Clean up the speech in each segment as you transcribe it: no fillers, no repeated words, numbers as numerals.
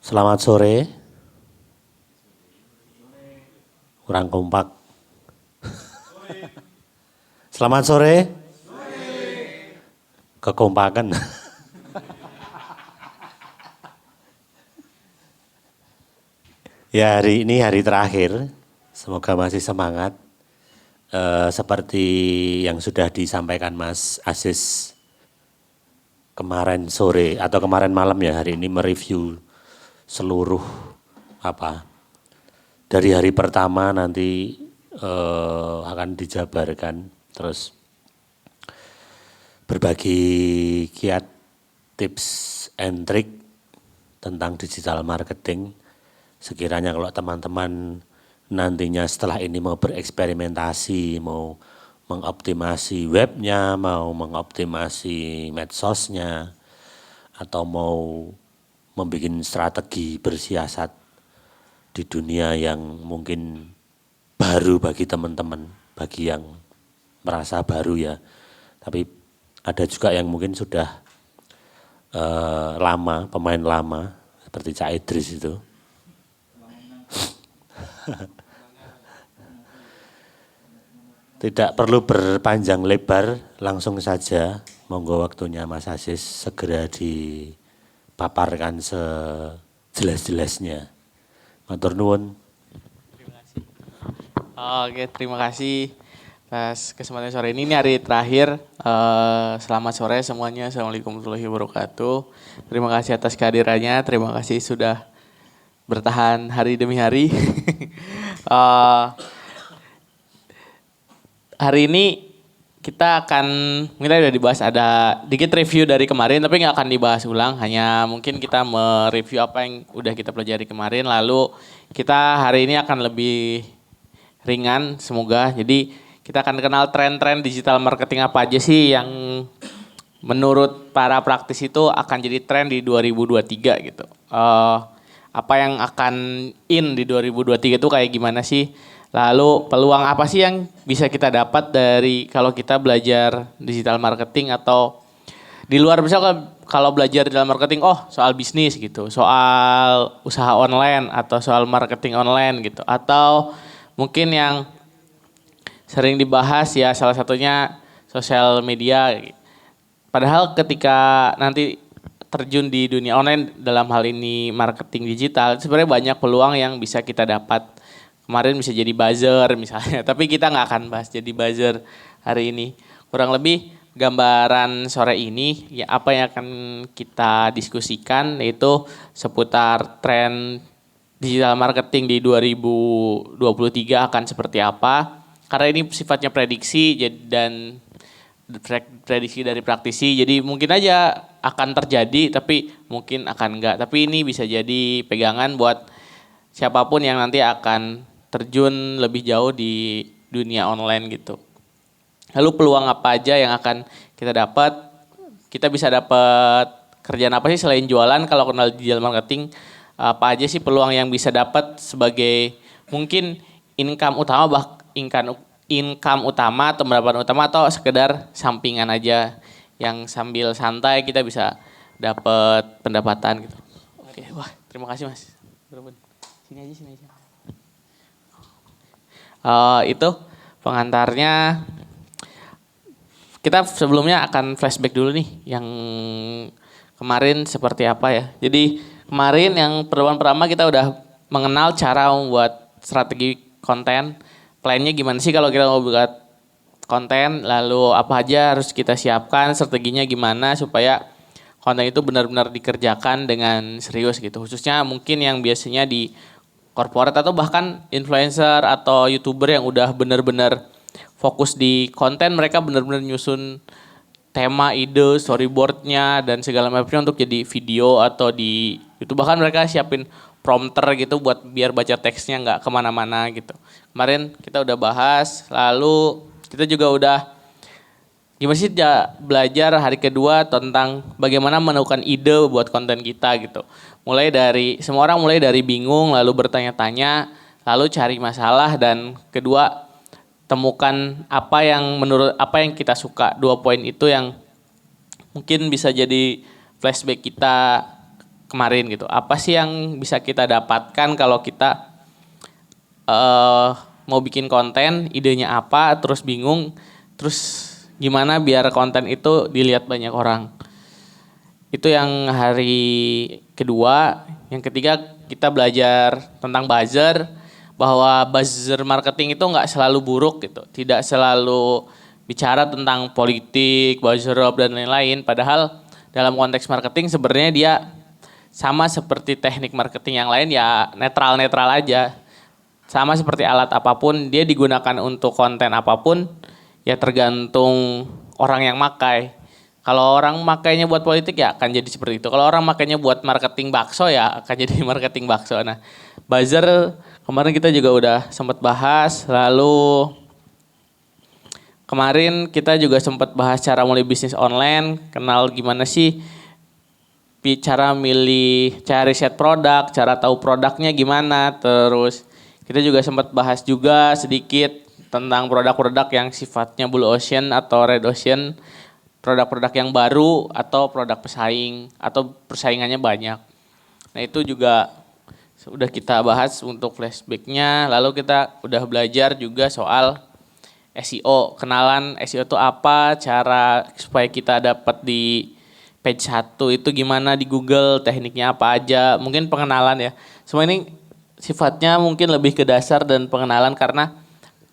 Selamat sore. Kurang kompak. Selamat sore. Kekompakan. Ya, hari ini hari terakhir. Semoga masih semangat. Seperti yang sudah disampaikan Mas Aziz kemarin sore atau kemarin malam ya, hari ini mereview seluruh dari hari pertama nanti akan dijabarkan, terus berbagi kiat tips and trick tentang digital marketing. Sekiranya kalau teman-teman nantinya setelah ini mau bereksperimentasi, mau mengoptimasi webnya, mau mengoptimasi medsosnya, atau mau membuat strategi bersiasat di dunia yang mungkin baru bagi teman-teman, bagi yang merasa baru ya. Tapi ada juga yang mungkin sudah lama, pemain lama, seperti Cak Idris itu. Tidak perlu berpanjang lebar, langsung saja. Monggo waktunya Mas Aziz segera dipaparkan sejelas-jelasnya. Matur nuwun. Terima kasih. Oke, terima kasih atas kesempatan sore ini. Ini hari terakhir. Selamat sore semuanya. Assalamualaikum warahmatullahi wabarakatuh. Terima kasih atas kehadirannya. Terima kasih sudah bertahan hari demi hari. Hari ini kita akan, kita udah dibahas, ada dikit review dari kemarin, tapi nggak akan dibahas ulang. Hanya mungkin kita mereview apa yang udah kita pelajari kemarin. Lalu kita hari ini akan lebih ringan semoga. Jadi kita akan kenal tren-tren digital marketing apa aja sih yang menurut para praktisi itu akan jadi tren di 2023 gitu. Apa yang akan in di 2023 itu kayak gimana sih? Lalu peluang apa sih yang bisa kita dapat dari kalau kita belajar digital marketing, atau di luar misalnya kalau belajar digital marketing, soal bisnis gitu, soal usaha online atau soal marketing online gitu, atau mungkin yang sering dibahas ya salah satunya sosial media. Padahal ketika nanti terjun di dunia online dalam hal ini marketing digital, sebenarnya banyak peluang yang bisa kita dapat. Kemarin bisa jadi buzzer misalnya, tapi kita nggak akan bahas jadi buzzer hari ini. Kurang lebih gambaran sore ini ya apa yang akan kita diskusikan yaitu seputar tren digital marketing di 2023 akan seperti apa. Karena ini sifatnya prediksi dan prediksi dari praktisi, jadi mungkin aja akan terjadi tapi mungkin akan enggak. Tapi ini bisa jadi pegangan buat siapapun yang nanti akan terjun lebih jauh di dunia online gitu. Lalu peluang apa aja yang akan kita dapat? Kita bisa dapat kerjaan apa sih selain jualan? Kalau kenal digital marketing, apa aja sih peluang yang bisa dapat sebagai mungkin income utama, income utama atau pendapatan utama, atau sekedar sampingan aja yang sambil santai kita bisa dapat pendapatan gitu. Oke, wah terima kasih Mas. Sini aja. Itu pengantarnya. Kita sebelumnya akan flashback dulu nih yang kemarin seperti apa ya. Jadi kemarin yang pertama kita udah mengenal cara membuat strategi konten. Plannya gimana sih kalau kita mau buat konten, lalu apa aja harus kita siapkan, strateginya gimana supaya konten itu benar-benar dikerjakan dengan serius gitu. Khususnya mungkin yang biasanya di corporate atau bahkan influencer atau YouTuber yang udah benar-benar fokus di konten, mereka benar-benar nyusun tema, ide, storyboardnya dan segala macamnya untuk jadi video atau di YouTube. Bahkan mereka siapin prompter gitu buat biar baca teksnya nggak kemana-mana gitu. Kemarin kita udah bahas, lalu kita juga udah gimana sih belajar hari kedua tentang bagaimana menemukan ide buat konten kita gitu. Semua orang mulai dari bingung, lalu bertanya-tanya, lalu cari masalah, dan kedua temukan apa yang kita suka. 2 poin itu yang mungkin bisa jadi flashback kita kemarin gitu. Apa sih yang bisa kita dapatkan kalau kita mau bikin konten, idenya apa, terus bingung, terus gimana biar konten itu dilihat banyak orang. Itu yang hari kedua. Yang ketiga kita belajar tentang buzzer, bahwa buzzer marketing itu nggak selalu buruk gitu, tidak selalu bicara tentang politik, buzzer up dan lain-lain. Padahal dalam konteks marketing sebenarnya dia sama seperti teknik marketing yang lain, ya netral-netral aja. Sama seperti alat apapun, dia digunakan untuk konten apapun, ya tergantung orang yang makai. Kalau orang makainya buat politik ya akan jadi seperti itu. Kalau orang makainya buat marketing bakso ya akan jadi marketing bakso. Nah, buzzer kemarin kita juga udah sempat bahas. Lalu kemarin kita juga sempat bahas cara mulai bisnis online, kenal gimana sih cara milih, cara riset produk, cara tahu produknya gimana. Terus kita juga sempat bahas juga sedikit tentang produk-produk yang sifatnya blue ocean atau red ocean, produk-produk yang baru atau produk pesaing atau persaingannya banyak. Nah itu juga sudah kita bahas untuk flashbacknya. Lalu kita udah belajar juga soal SEO, kenalan SEO itu apa, cara supaya kita dapat di page 1 itu gimana di Google, tekniknya apa aja, mungkin pengenalan ya. Semua ini sifatnya mungkin lebih ke dasar dan pengenalan, karena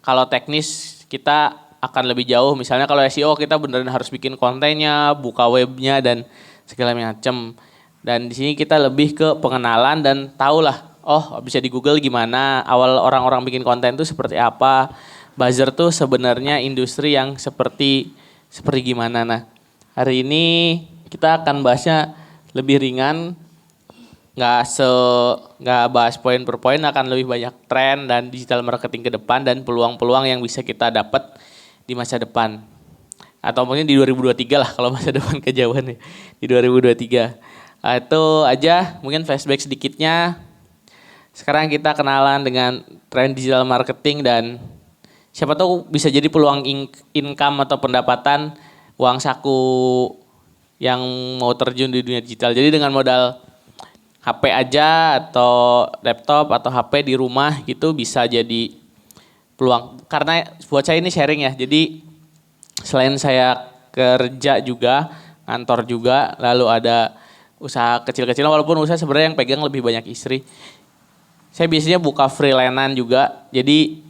kalau teknis kita akan lebih jauh. Misalnya kalau SEO kita beneran harus bikin kontennya, buka webnya dan segala macam. Dan di sini kita lebih ke pengenalan dan tahulah, oh bisa di Google gimana, awal orang-orang bikin konten itu seperti apa. Buzzer tuh sebenarnya industri yang seperti gimana. Nah, hari ini kita akan bahasnya lebih ringan, nggak bahas poin per poin, akan lebih banyak tren dan digital marketing ke depan dan peluang-peluang yang bisa kita dapat di masa depan. Atau mungkin di 2023 lah kalau masa depan kejauhan ya. Di 2023. Itu aja mungkin flashback sedikitnya. Sekarang kita kenalan dengan tren digital marketing dan siapa tahu bisa jadi peluang income atau pendapatan, uang saku yang mau terjun di dunia digital. Jadi dengan modal HP aja atau laptop atau HP di rumah gitu bisa jadi peluang. Karena buat saya ini sharing ya. Jadi selain saya kerja juga, kantor juga, lalu ada usaha kecil-kecilan, walaupun usaha sebenarnya yang pegang lebih banyak istri. Saya biasanya buka freelance-an juga. Jadi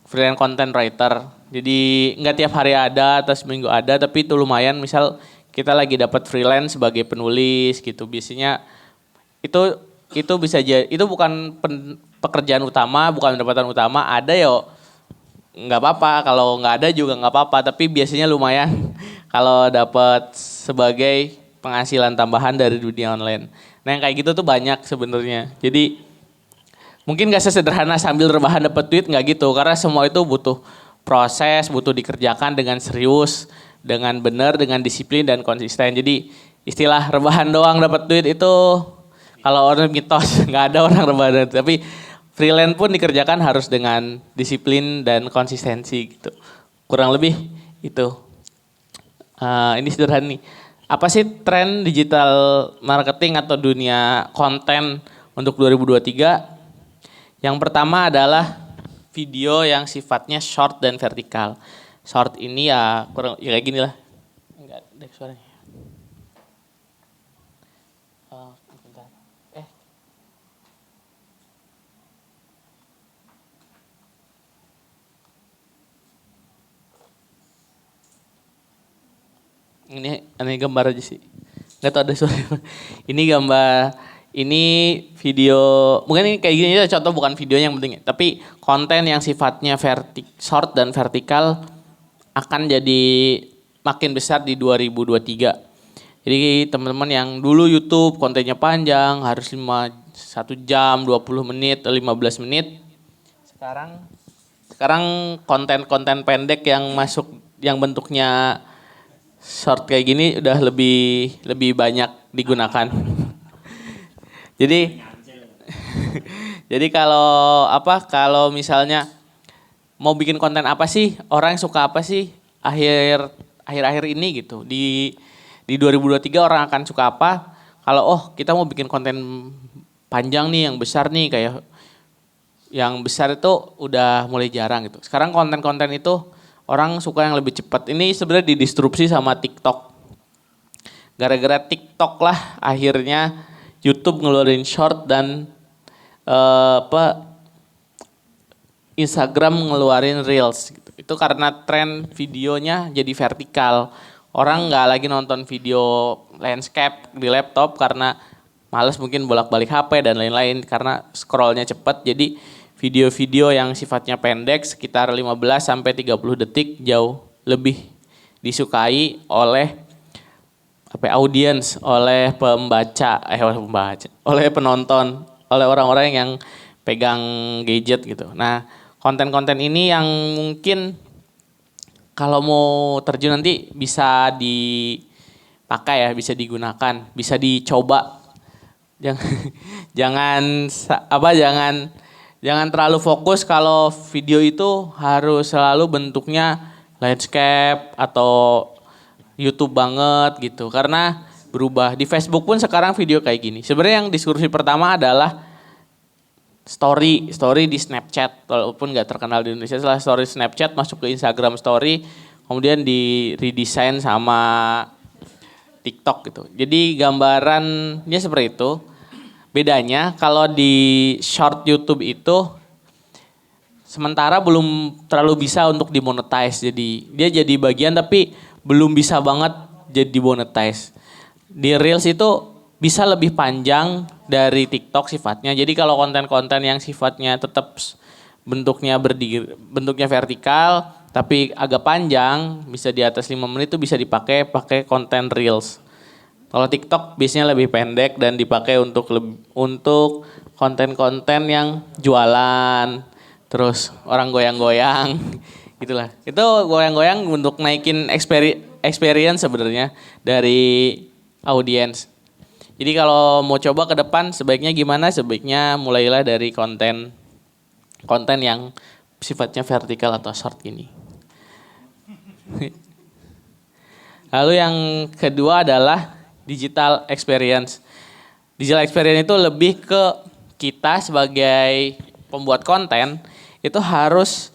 freelance content writer. Jadi nggak tiap hari ada atau seminggu ada, tapi itu lumayan. Misal kita lagi dapat freelance sebagai penulis gitu. Biasanya itu bisa jadi, itu bukan pekerjaan utama, bukan pendapatan utama. Ada ya nggak apa-apa, kalau nggak ada juga nggak apa-apa. Tapi biasanya lumayan kalau dapat sebagai penghasilan tambahan dari dunia online. Nah yang kayak gitu tuh banyak sebenarnya. Jadi mungkin gak sesederhana sambil rebahan dapat duit, nggak gitu. Karena semua itu butuh proses, butuh dikerjakan dengan serius, dengan benar, dengan disiplin dan konsisten. Jadi istilah rebahan doang dapat duit itu kalau orang mitos, nggak ada orang rebahan. Tapi freelance pun dikerjakan harus dengan disiplin dan konsistensi gitu. Kurang lebih itu. Ini sederhana nih. Apa sih tren digital marketing atau dunia konten untuk 2023? Yang pertama adalah video yang sifatnya short dan vertikal. Short ini ya kurang ya kayak gini lah. Enggak ada suaranya. Bentar. Ini gambar aja sih. Enggak tahu ada suara. Ini gambar, ini video, mungkin ini kayak gini aja contoh, bukan videonya yang penting ya. Tapi konten yang sifatnya short dan vertikal akan jadi makin besar di 2023. Jadi teman-teman yang dulu YouTube kontennya panjang, harus 1 jam, 20 menit, 15 menit. Sekarang konten-konten pendek yang masuk, yang bentuknya short kayak gini udah lebih banyak digunakan. Jadi kalau misalnya mau bikin konten apa sih, orang suka apa sih akhir-akhir ini gitu. Di 2023 orang akan suka apa? kalau kita mau bikin konten panjang nih yang besar nih kayak yang besar itu udah mulai jarang gitu. Sekarang konten-konten itu orang suka yang lebih cepat. Ini sebenarnya didistrupsi sama TikTok. Gara-gara TikTok lah akhirnya YouTube ngeluarin short dan Instagram ngeluarin reels gitu. Itu karena tren videonya jadi vertikal. Orang nggak lagi nonton video landscape di laptop karena males mungkin bolak-balik HP dan lain-lain karena scrollnya cepat. Jadi video-video yang sifatnya pendek sekitar 15 sampai 30 detik jauh lebih disukai oleh audiens, oleh oleh penonton, oleh orang-orang yang pegang gadget gitu. Nah, konten-konten ini yang mungkin kalau mau terjun nanti bisa dipakai ya, bisa digunakan, bisa dicoba. Jangan jangan terlalu fokus kalau video itu harus selalu bentuknya landscape atau YouTube banget gitu. Karena berubah. Di Facebook pun sekarang video kayak gini. Sebenarnya yang diskusi pertama adalah story di Snapchat, walaupun nggak terkenal di Indonesia. Setelah story Snapchat masuk ke Instagram Story, kemudian di redesign sama TikTok gitu. Jadi gambarannya seperti itu. Bedanya kalau di short YouTube itu sementara belum terlalu bisa untuk dimonetize. Jadi dia jadi bagian tapi belum bisa banget jadi monetize. Di Reels itu bisa lebih panjang dari TikTok sifatnya. Jadi kalau konten-konten yang sifatnya tetap bentuknya bentuknya vertikal tapi agak panjang, bisa di atas 5 menit itu bisa pakai konten Reels. Kalau TikTok biasanya lebih pendek dan dipakai untuk konten-konten yang jualan, terus orang goyang-goyang, gitulah. Itu goyang-goyang untuk naikin experience sebenarnya dari audiens. Jadi kalau mau coba ke depan sebaiknya gimana? Sebaiknya mulailah dari konten yang sifatnya vertikal atau short gini. Lalu yang kedua adalah digital experience. Digital experience itu lebih ke kita sebagai pembuat konten itu harus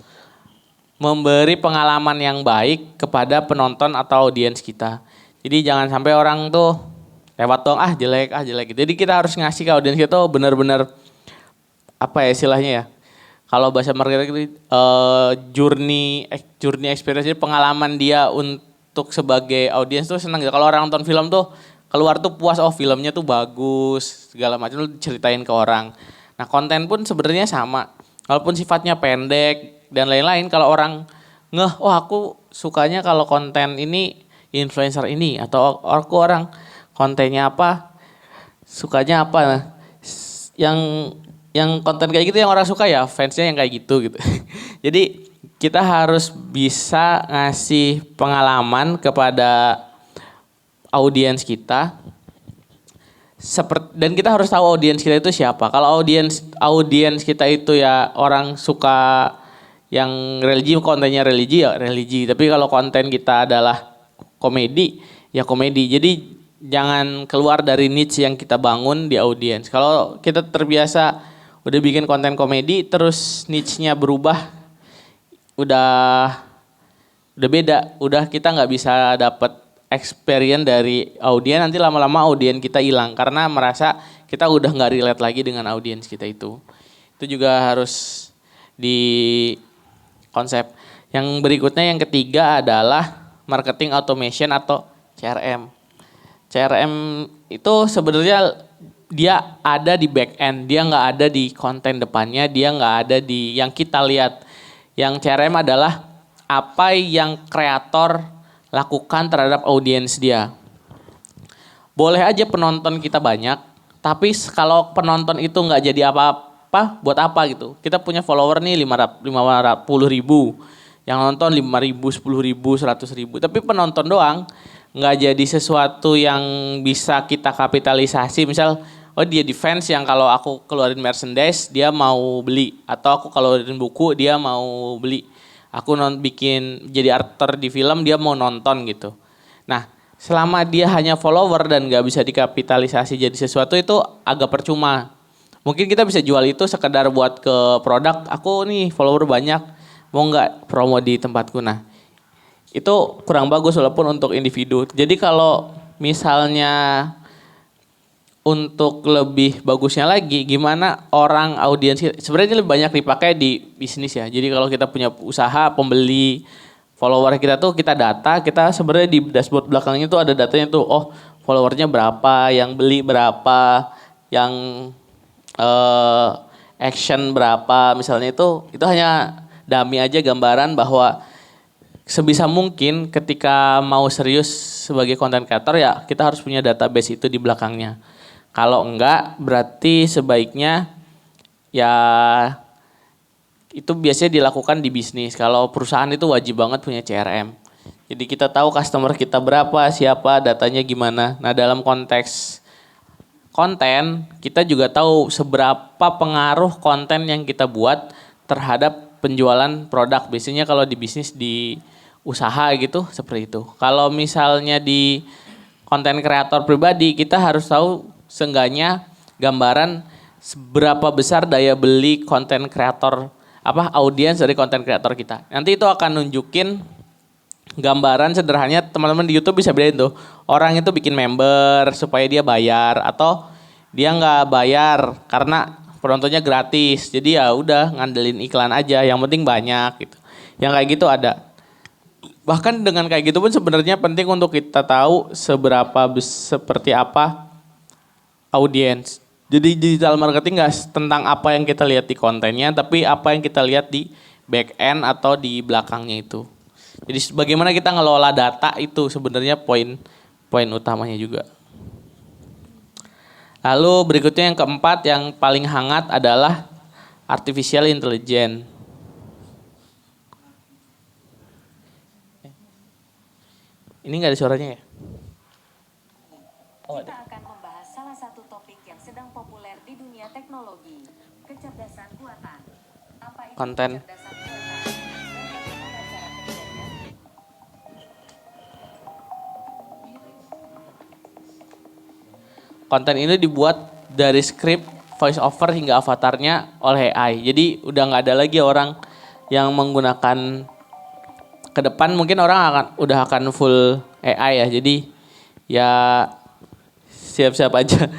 memberi pengalaman yang baik kepada penonton atau audiens kita. Jadi jangan sampai orang tuh lewat dong jelek gitu. Jadi kita harus ngasih ke audiens kita tuh benar-benar apa ya istilahnya ya. Kalau bahasa marketing journey experience, jadi pengalaman dia untuk sebagai audiens tuh senang gitu. Kalau orang nonton film tuh keluar tuh puas, filmnya tuh bagus, segala macam lu ceritain ke orang. Nah, konten pun sebenarnya sama. Walaupun sifatnya pendek dan lain-lain, kalau orang aku sukanya kalau konten ini influencer ini atau aku orang kontennya apa, sukanya apa. Nah, yang konten kayak gitu yang orang suka ya fansnya yang kayak gitu. Jadi kita harus bisa ngasih pengalaman kepada audiens kita. Dan kita harus tahu audiens kita itu siapa. Kalau audiens kita itu ya orang suka yang religi, kontennya religi ya religi. Tapi kalau konten kita adalah komedi ya komedi. Jadi jangan keluar dari niche yang kita bangun di audiens. Kalau kita terbiasa udah bikin konten komedi terus niche-nya berubah, udah beda, udah kita nggak bisa dapat experience dari audiens, nanti lama-lama audiens kita hilang karena merasa kita udah nggak relate lagi dengan audiens kita itu. Itu juga harus di konsep. Yang berikutnya yang ketiga adalah marketing automation atau CRM. CRM itu sebenarnya dia ada di back end, dia nggak ada di konten depannya, dia nggak ada di yang kita lihat. Yang CRM adalah apa yang kreator lakukan terhadap audiens dia. Boleh aja penonton kita banyak, tapi kalau penonton itu nggak jadi apa-apa, buat apa gitu? Kita punya follower nih 550 ribu, yang nonton 5 ribu, 10 ribu, 100 ribu, tapi penonton doang, nggak jadi sesuatu yang bisa kita kapitalisasi. Misal, dia di fans yang kalau aku keluarin merchandise dia mau beli, atau aku keluarin buku dia mau beli. Aku bikin jadi aktor di film dia mau nonton gitu. Nah, selama dia hanya follower dan nggak bisa dikapitalisasi jadi sesuatu itu agak percuma. Mungkin kita bisa jual itu sekedar buat ke produk, aku nih follower banyak, mau nggak promo di tempatku. Nah, itu kurang bagus walaupun untuk individu. Jadi kalau misalnya untuk lebih bagusnya lagi, gimana orang audiens sebenarnya ini lebih banyak dipakai di bisnis ya. Jadi kalau kita punya usaha, pembeli, follower kita tuh kita data, kita sebenarnya di dashboard belakangnya tuh ada datanya tuh, oh followernya berapa, yang beli berapa, yang action berapa, misalnya itu hanya dummy aja gambaran bahwa sebisa mungkin ketika mau serius sebagai content creator ya kita harus punya database itu di belakangnya. Kalau enggak berarti sebaiknya ya itu biasanya dilakukan di bisnis. Kalau perusahaan itu wajib banget punya CRM. Jadi kita tahu customer kita berapa, siapa, datanya gimana. Nah dalam konteks konten kita juga tahu seberapa pengaruh konten yang kita buat terhadap penjualan produk. Biasanya kalau di bisnis di usaha gitu seperti itu. Kalau misalnya di konten kreator pribadi kita harus tahu seenggaknya gambaran seberapa besar daya beli konten kreator audiens dari konten kreator kita. Nanti itu akan nunjukin gambaran sederhananya teman-teman di YouTube bisa bedain tuh. Orang itu bikin member supaya dia bayar atau dia nggak bayar karena penontonnya gratis. Jadi ya udah ngandelin iklan aja, yang penting banyak gitu. Yang kayak gitu ada. Bahkan dengan kayak gitu pun sebenarnya penting untuk kita tahu seperti apa audiens. Jadi digital marketing nggak tentang apa yang kita lihat di kontennya, tapi apa yang kita lihat di back end atau di belakangnya itu. Jadi bagaimana kita ngelola data itu sebenarnya poin utamanya juga. Lalu berikutnya yang keempat yang paling hangat adalah artificial intelligence. Ini nggak ada suaranya ya? Kita akan membahas salah satu topik yang sedang populer di dunia teknologi, kecerdasan buatan. Apa itu Konten. kecerdasan buatan? Dan bagaimana cara kerjanya? Konten ini dibuat dari skrip, voice over hingga avatarnya oleh AI. Jadi udah nggak ada lagi orang yang menggunakan ke depan mungkin orang udah akan full AI ya. Jadi ya siap-siap aja.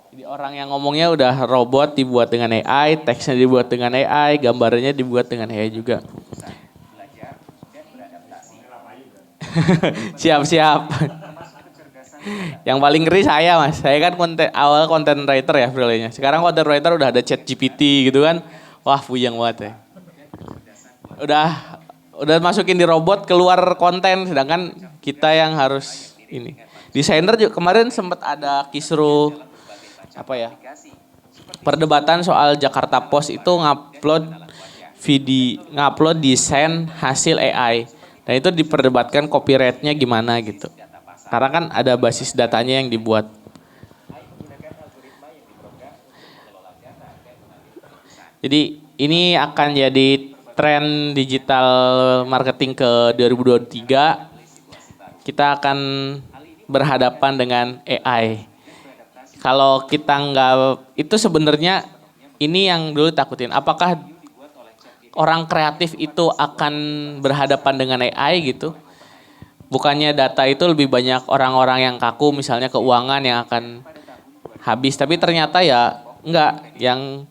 Jadi orang yang ngomongnya udah robot dibuat dengan AI, teksnya dibuat dengan AI, gambarnya dibuat dengan AI juga. Siap-siap. Yang paling ngeri saya mas, saya kan awal content writer ya freelance-nya. Sekarang content writer udah ada chat GPT gitu kan. Wah puyeng banget ya. Udah masukin di robot keluar konten, sedangkan kita yang harus ini. Desainer juga kemarin sempat ada kisruh perdebatan soal Jakarta Post itu ngupload desain hasil AI. Dan itu diperdebatkan copyright-nya gimana gitu. Karena kan ada basis datanya yang dibuat. Jadi ini akan jadi tren digital marketing ke 2023. Kita akan berhadapan dengan AI. Kalau kita itu sebenarnya ini yang dulu takutin. Apakah orang kreatif itu akan berhadapan dengan AI gitu? Bukannya data itu lebih banyak orang-orang yang kaku, misalnya keuangan yang akan habis. Tapi ternyata ya enggak, yang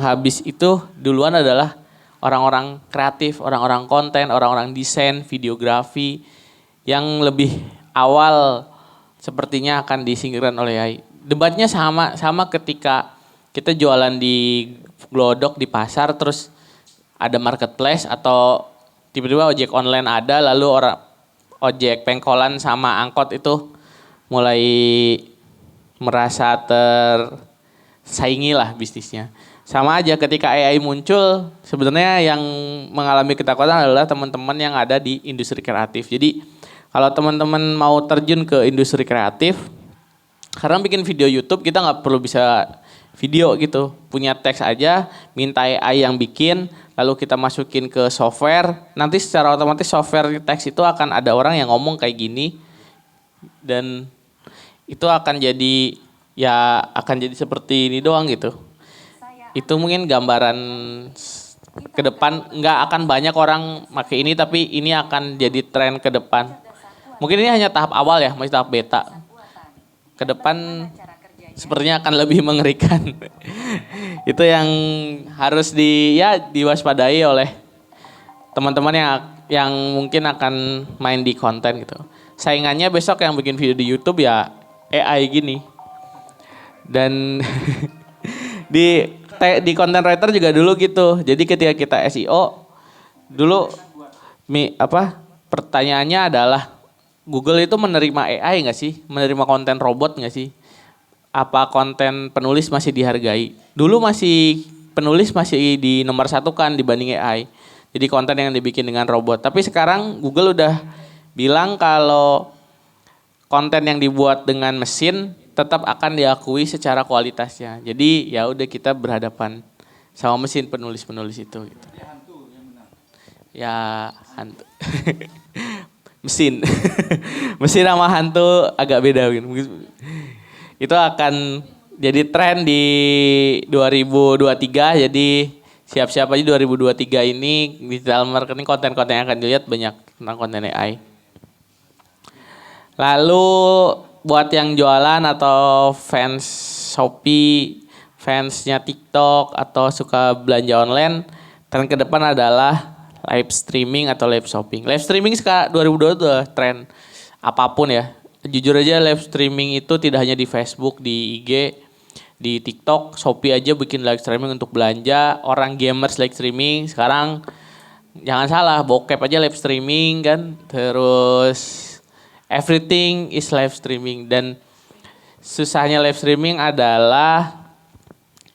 habis itu duluan adalah orang-orang kreatif, orang-orang konten, orang-orang desain, videografi yang lebih awal sepertinya akan disingkirkan oleh AI. Debatnya sama ketika kita jualan di Glodok di pasar terus ada marketplace atau tiba-tiba ojek online ada lalu orang ojek pengkolan sama angkot itu mulai merasa tersaingi lah bisnisnya. Sama aja ketika AI muncul sebenarnya yang mengalami ketakutan adalah teman-teman yang ada di industri kreatif. Jadi kalau teman-teman mau terjun ke industri kreatif, karena bikin video YouTube kita nggak perlu bisa video gitu, punya teks aja, minta AI yang bikin, lalu kita masukin ke software, nanti secara otomatis software teks itu akan ada orang yang ngomong kayak gini, dan itu akan jadi seperti ini doang gitu. Itu mungkin gambaran ke depan, nggak akan banyak orang pakai ini, tapi ini akan jadi tren ke depan. Mungkin ini hanya tahap awal ya, masih tahap beta. Ke depan sepertinya akan lebih mengerikan. Itu yang harus diwaspadai oleh teman-teman yang mungkin akan main di konten gitu. Saingannya besok yang bikin video di YouTube ya AI gini. Dan di content writer juga dulu gitu. Jadi ketika kita SEO dulu pertanyaannya adalah Google itu menerima AI nggak sih? Menerima konten robot nggak sih? Apa konten penulis masih dihargai? Dulu penulis masih di nomor satu kan dibanding AI. Jadi konten yang dibikin dengan robot. Tapi sekarang Google udah bilang kalau konten yang dibuat dengan mesin tetap akan diakui secara kualitasnya. Jadi ya udah kita berhadapan sama mesin penulis-penulis itu. Gitu. Ya hantu. Mesin. Mesin sama hantu agak beda. Itu akan jadi tren di 2023. Jadi siap-siap aja 2023 ini digital marketing konten-konten yang akan dilihat banyak tentang konten AI. Lalu buat yang jualan atau fans Shopee, fansnya TikTok atau suka belanja online, tren ke depan adalah live streaming atau live shopping. Live streaming sekarang 2022 udah tren apapun ya. Jujur aja live streaming itu tidak hanya di Facebook, di IG, di TikTok, Shopee aja bikin live streaming untuk belanja. Orang gamers live streaming, sekarang jangan salah, bokep aja live streaming kan. Terus everything is live streaming. Dan susahnya live streaming adalah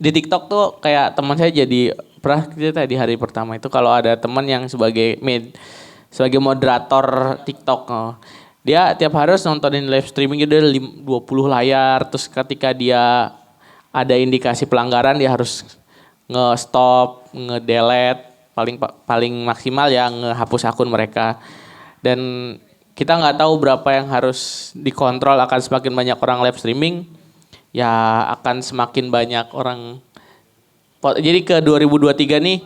di TikTok tuh kayak teman saya jadi pernah cerita di hari pertama itu kalau ada teman yang sebagai moderator TikTok. Dia tiap hari harus nontonin live streaming dia 20 layar, terus ketika dia ada indikasi pelanggaran dia harus nge-stop, nge-delete, paling maksimal ya ngehapus akun mereka. Dan kita nggak tahu berapa yang harus dikontrol, akan semakin banyak orang live streaming, ya akan semakin banyak orang. Jadi ke 2023 nih,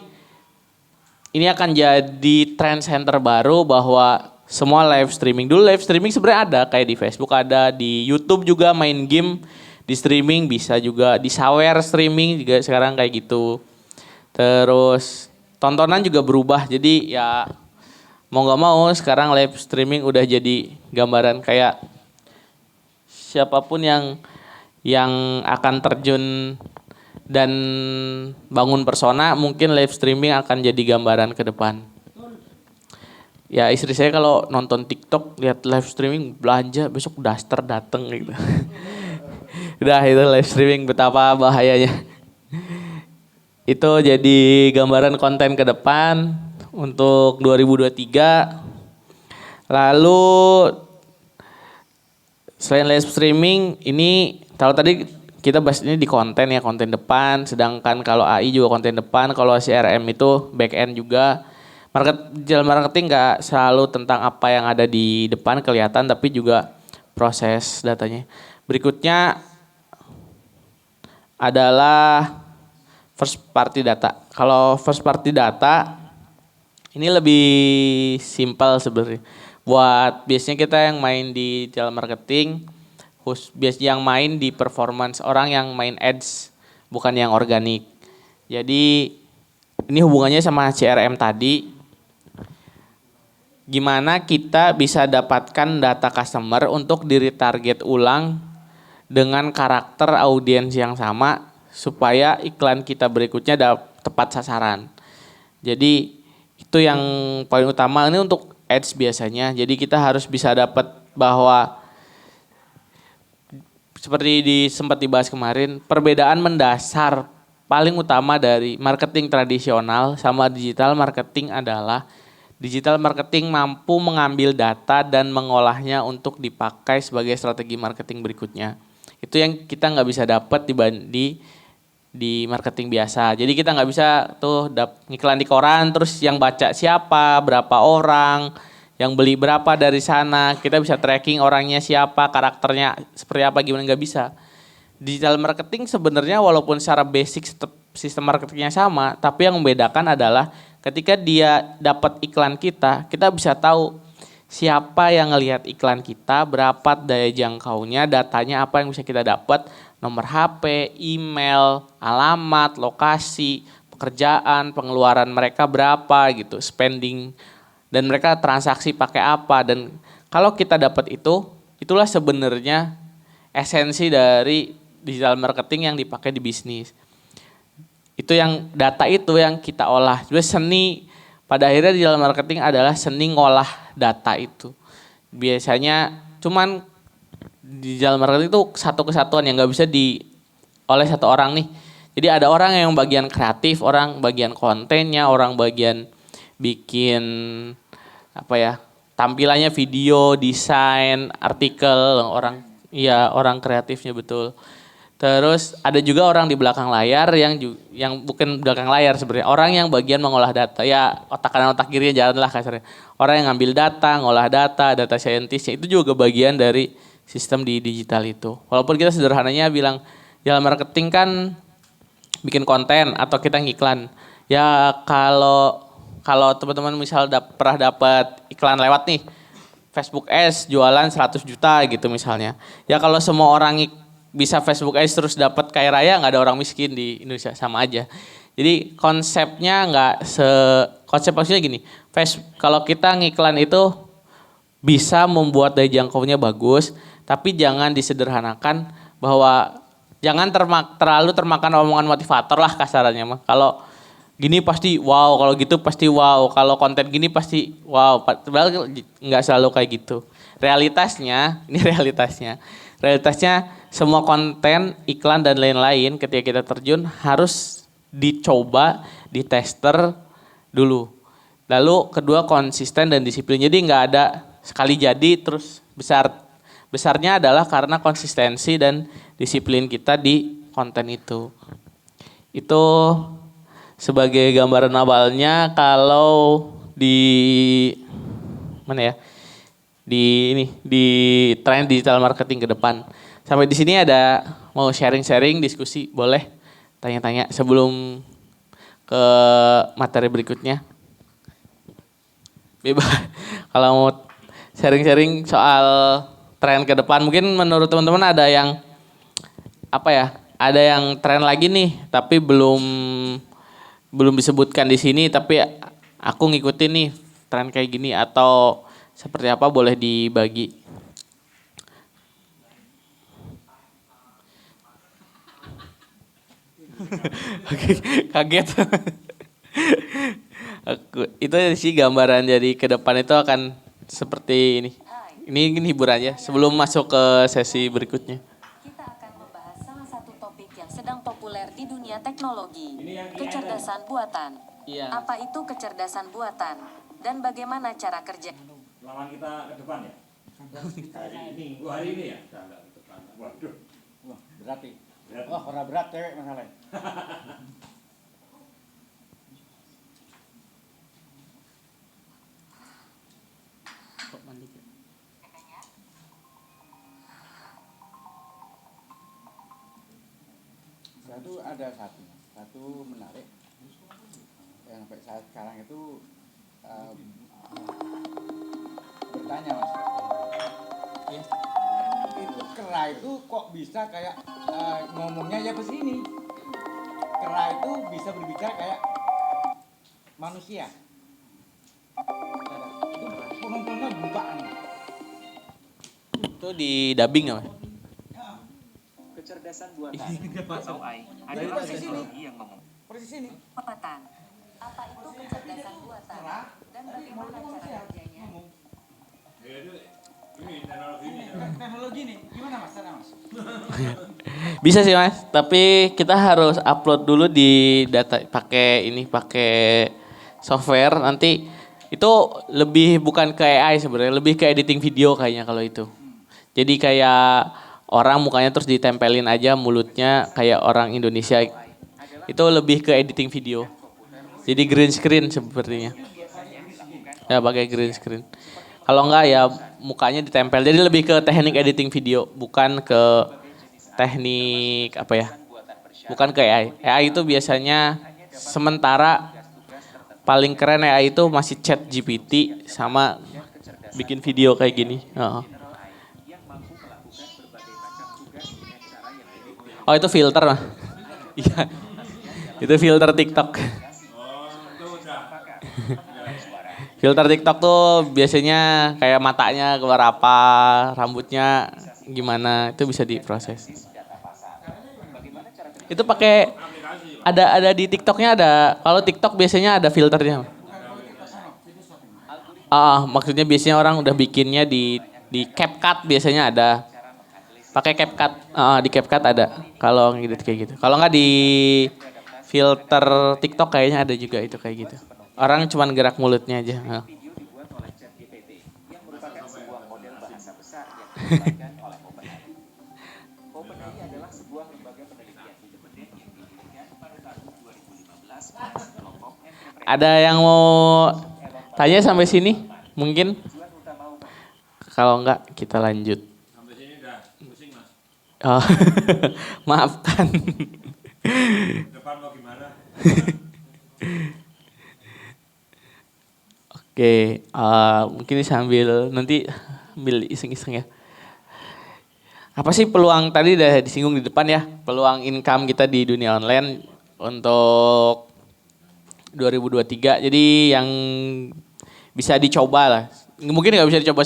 ini akan jadi trend center baru bahwa semua live streaming. Dulu live streaming sebenarnya ada, kayak di Facebook ada, di YouTube juga main game di streaming bisa juga, di sawer streaming juga sekarang kayak gitu. Terus tontonan juga berubah, jadi ya mau gak mau sekarang live streaming udah jadi gambaran kayak siapapun yang akan terjun dan bangun persona, mungkin live streaming akan jadi gambaran ke depan. Ya istri saya kalau nonton TikTok lihat live streaming belanja besok daster dateng gitu. Udah itu live streaming betapa bahayanya. Itu jadi gambaran konten ke depan untuk 2023. Lalu selain live streaming ini kalau tadi kita bahas ini di konten ya, konten depan, sedangkan kalau AI juga konten depan, kalau CRM itu back end juga. Digital marketing nggak selalu tentang apa yang ada di depan kelihatan, tapi juga proses datanya. Berikutnya adalah first party data. Kalau first party data ini lebih simpel sebenarnya. Buat biasanya kita yang main di digital marketing, biasanya yang main di performance, orang yang main ads, bukan yang organik. Jadi ini hubungannya sama CRM tadi. Gimana kita bisa dapatkan data customer untuk diri target ulang dengan karakter audiens yang sama supaya iklan kita berikutnya tepat sasaran. Jadi itu yang paling utama ini untuk ads biasanya. Jadi kita harus bisa dapat bahwa seperti sempat dibahas kemarin, perbedaan mendasar paling utama dari marketing tradisional sama digital marketing adalah digital marketing mampu mengambil data dan mengolahnya untuk dipakai sebagai strategi marketing berikutnya. Itu yang kita nggak bisa dapat di di marketing biasa. Jadi kita nggak bisa tuh ngiklan di koran terus yang baca siapa, berapa orang, yang beli berapa dari sana. Kita bisa tracking orangnya siapa, karakternya seperti apa, gimana, nggak bisa. Digital marketing sebenarnya walaupun secara basic sistem marketingnya sama, tapi yang membedakan adalah ketika dia dapat iklan kita bisa tahu siapa yang ngelihat iklan kita, berapa daya jangkaunya, datanya apa yang bisa kita dapat, nomor HP, email, alamat, lokasi, pekerjaan, pengeluaran mereka berapa gitu, spending, dan mereka transaksi pakai apa. Dan kalau kita dapat itu, itulah sebenarnya esensi dari digital marketing yang dipakai di bisnis. Itu yang data itu yang kita olah. Jadi seni pada akhirnya digital marketing adalah seni ngolah data itu. Biasanya cuman digital marketing itu satu kesatuan yang nggak bisa oleh satu orang nih. Jadi ada orang yang bagian kreatif, orang bagian kontennya, orang bagian bikin tampilannya video, desain, artikel, orang kreatifnya betul. Terus ada juga orang di belakang layar yang bukan belakang layar sebenarnya, orang yang bagian mengolah data. Ya otak kanan otak kirinya jalan lah kasarnya. Orang yang ngambil data, ngolah data scientistnya itu juga bagian dari sistem di digital itu. Walaupun kita sederhananya bilang digital marketing kan bikin konten atau kita ngiklan. Ya kalau teman-teman misal pernah dapat iklan lewat nih, Facebook Ads jualan 100 juta gitu misalnya. Ya kalau semua orang bisa Facebook Ads terus dapat kaya raya, nggak ada orang miskin di Indonesia, sama aja. Jadi konsepnya konsep maksudnya gini, kalau kita ngiklan itu bisa membuat daya jangkaunya bagus, tapi jangan disederhanakan bahwa jangan terlalu termakan omongan motivator lah kasarannya mah. Kalau gini pasti wow, kalau gitu pasti wow, kalau konten gini pasti wow, padahal nggak selalu kayak gitu. Realitasnya semua konten, iklan dan lain-lain ketika kita terjun harus dicoba, ditester dulu. Lalu kedua konsisten dan disiplin. Jadi nggak ada sekali jadi terus besar. Besarnya adalah karena konsistensi dan disiplin kita di konten itu. Itu sebagai gambaran awalnya. Kalau di tren digital marketing ke depan. Sampai di sini ada mau sharing-sharing, diskusi, boleh tanya-tanya sebelum ke materi berikutnya. Bebas. Kalau mau sharing-sharing soal tren ke depan, mungkin menurut teman-teman ada yang ada yang tren lagi nih, tapi belum disebutkan di sini, tapi aku ngikutin nih tren kayak gini atau seperti apa, boleh dibagi. Kaget. Itu sih gambaran jadi ke depan itu akan seperti ini. Ini hiburannya sebelum masuk ke sesi berikutnya. Kita akan membahas salah satu topik yang sedang populer di dunia teknologi, kecerdasan buatan. Iya. Apa itu kecerdasan buatan dan bagaimana cara kerja? Lawan kita ke depan ya? Hari ini ya? Waduh. Wah, berat nih. Wah, orang berat cewek masalahnya. Ada satu menarik yang sampai saat sekarang itu bertanya mas, Iya. itu kera itu kok bisa kayak ngomongnya ya kesini, kera itu bisa berbicara kayak manusia, itu penontonnya bukaan. Itu di dubbing nggak mas? Kecerdasan buatan atau AI ada teknologi yang ngomong. Persis ini. Buatan. Apa itu kecerdasan buatan dan bagaimana cara kerjanya? Teknologi ini gimana mas? Cara mas? Bisa sih mas, tapi kita harus upload dulu di data pakai software. Nanti itu lebih bukan ke AI sebenarnya, lebih ke editing video kayaknya kalau itu. Jadi kayak orang mukanya terus ditempelin aja mulutnya kayak orang Indonesia. itu lebih ke editing video. Jadi green screen sepertinya. Ya pakai green screen. Kalau enggak ya mukanya ditempel. Jadi lebih ke teknik editing video, bukan ke teknik apa ya? Bukan ke AI. AI itu biasanya sementara paling keren AI itu masih chat GPT sama bikin video kayak gini. Oh itu filter mah. Iya. Itu filter TikTok. Filter TikTok tuh biasanya kayak matanya keluar apa, rambutnya gimana, itu bisa diproses. Itu pakai ada di TikToknya ada. Kalau TikTok biasanya ada filternya. Maksudnya biasanya orang udah bikinnya di CapCut biasanya ada. Pakai CapCut, di CapCut ada. Kalau ngedit kayak gitu. Kalau nggak di filter TikTok kayaknya ada juga itu kayak gitu. Orang cuman gerak mulutnya aja. Ada yang mau tanya sampai sini? Mungkin? Kalau enggak kita lanjut. Sampai sini udah pusing Mas. Oh, maafkan. Depan mau gimana? Oke, mungkin sambil nanti ambil iseng-iseng ya. Apa sih peluang tadi udah disinggung di depan ya, peluang income kita di dunia online untuk 2023. Jadi yang bisa dicoba lah. Mungkin nggak bisa dicoba